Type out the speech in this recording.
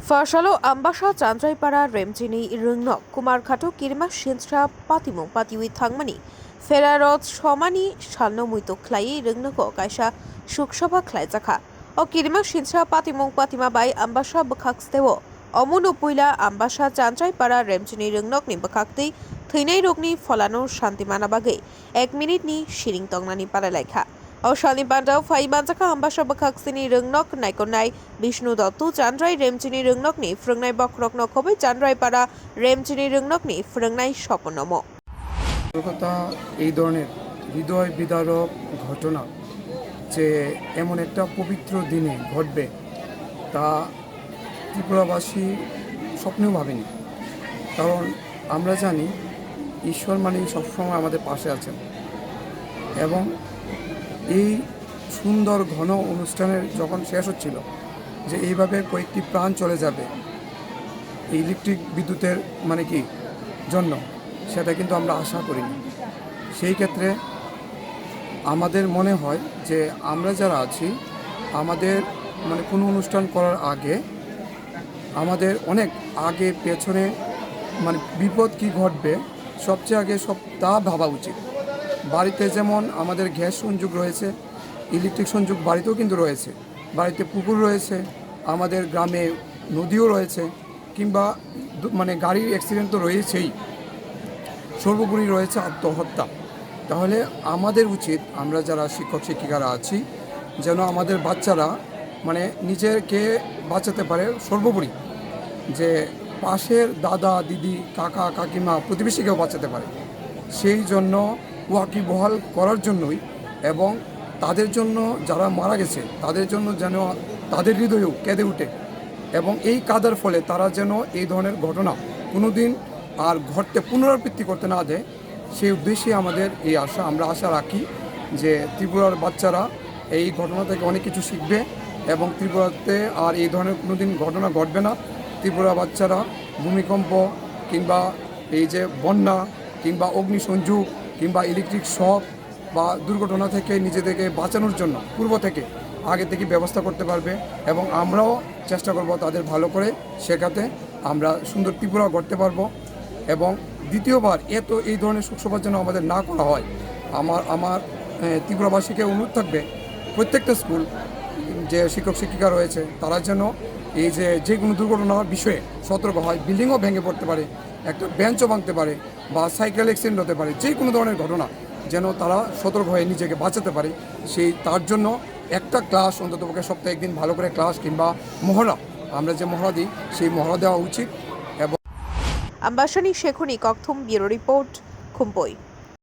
Farsalo Ambassa Chandra Para Remjini rwngnok Kumarghat Kirma Shinstra patimung patiwi thangmani Ferarot Shomani Shalno Muito Klai rwngnok Kaisa Shukshabha Klaijakha O Kirma Shinstra patimung patima by Ambassa bwkhaktwi Omunu Puila Ambassa Chandra Para Remjini rwngnok ni bwkhaktwi Thwinai rokni Folano Shantimana Bagai 1 minute ni Shiring Tongnani palaikha O Shanibandaw Faibanjaka Ambassa bwkhaktwi rwngnok Naikonai Bishnu Dottu Chandrai Remjini rwngnok ni Frungnai Bwkhaktwi Khobai Chandra Para Remjini rwngnok ni Frungnai Soponomo Kolkata এই ধরনের হৃদয় বিদারক ঘটনা যে এমন একটা পবিত্র দিনে ঘটবে তা ত্রিপুরাবাসী স্বপ্নেও ভাবেনি। কারণ আমরা জানি ঈশ্বর মানে সবসময় আমাদের পাশে আছেন এবং এই সুন্দর ঘন অনুষ্ঠানের যখন শেষ হচ্ছিল যে এইভাবে কয়েকটি প্রাণ চলে যাবে ইলেকট্রিক বিদ্যুতের জন্য সেটা কিন্তু আমরা আশা করিনি। সেই ক্ষেত্রে আমাদের মনে হয় যে আমরা যারা আছি আমাদের কোনো অনুষ্ঠান করার আগে আমাদের অনেক আগে পেছনে বিপদ কি ঘটবে সবচেয়ে আগে তা ভাবা উচিত। বাড়িতে যেমন আমাদের গ্যাস সংযোগ রয়েছে, ইলেকট্রিক সংযোগ বাড়িতেও কিন্তু রয়েছে, বাড়িতে পুকুর রয়েছে, আমাদের গ্রামে নদীও রয়েছে, কিংবা গাড়ির অ্যাক্সিডেন্ট তো রয়েছেই, সর্বোপরি রয়েছে আত্মহত্যা। তাহলে আমাদের উচিত আমরা যারা শিক্ষক শিক্ষিকারা আছি যেন আমাদের বাচ্চারা নিজেকে বাঁচাতে পারে, সর্বোপরি যে পাশের দাদা দিদি কাকা কাকিমা প্রতিবেশীকেও বাঁচাতে পারে। সেই জন্য ওয়াকিবহাল করার জন্যই এবং তাদের জন্য যারা মারা গেছে তাদের জন্য যেন তাদের হৃদয়েও কেঁদে উঠে এবং এই কাদার ফলে তারা যেন এই ধরনের ঘটনা কোনোদিন আর পুনরাবৃত্তি করতে না দেয়, সেই উদ্দেশ্যে আমাদের এই আশা। আমরা আশা রাখি যে ত্রিপুরার বাচ্চারা এই ঘটনা থেকে অনেক কিছু শিখবে এবং ত্রিপুরাতে আর এই ধরনের কোনোদিন ঘটনা ঘটবে না। ত্রিপুরা বাচ্চারা ভূমিকম্প কিংবা এই যে বন্যা কিংবা অগ্নিসংযোগ কিংবা ইলেকট্রিক শক বা দুর্ঘটনা থেকে নিজেদেরকে বাঁচানোর জন্য পূর্ব থেকে আগে থেকে ব্যবস্থা করতে পারবে এবং আমরাও চেষ্টা করব তাদের ভালো করে শেখাতে, আমরা সুন্দর ত্রিপুরা গড়তে পারবো। এবং দ্বিতীয়বার এই ধরনের শোকসভা যেন আমাদের না করা হয়। আমার ত্রিপুরাবাসীকে অনুরোধ থাকবে প্রত্যেকটা স্কুল যে শিক্ষক শিক্ষিকা রয়েছে তারা যেন এই যে কোনো দুর্ঘটনার বিষয়ে সতর্ক হয়। বিল্ডিংও ভেঙে পড়তে পারে, একটা বেঞ্চও ভাঙতে পারে বা সাইকেল অ্যাক্সিডেন্ট হতে পারে, যে কোনো ধরনের ঘটনা যেন তারা সতর্ক হয়ে নিজেকে বাঁচাতে পারে। তার জন্য একটা ক্লাস অন্ততপক্ষে সপ্তাহে একদিন ভালো করে ক্লাস কিংবা মহড়া, আমরা যে মহড়া দিই সেই মহড়া দেওয়া উচিত। Ambassa Shekhuni Kokthum Bureau Report Khumpui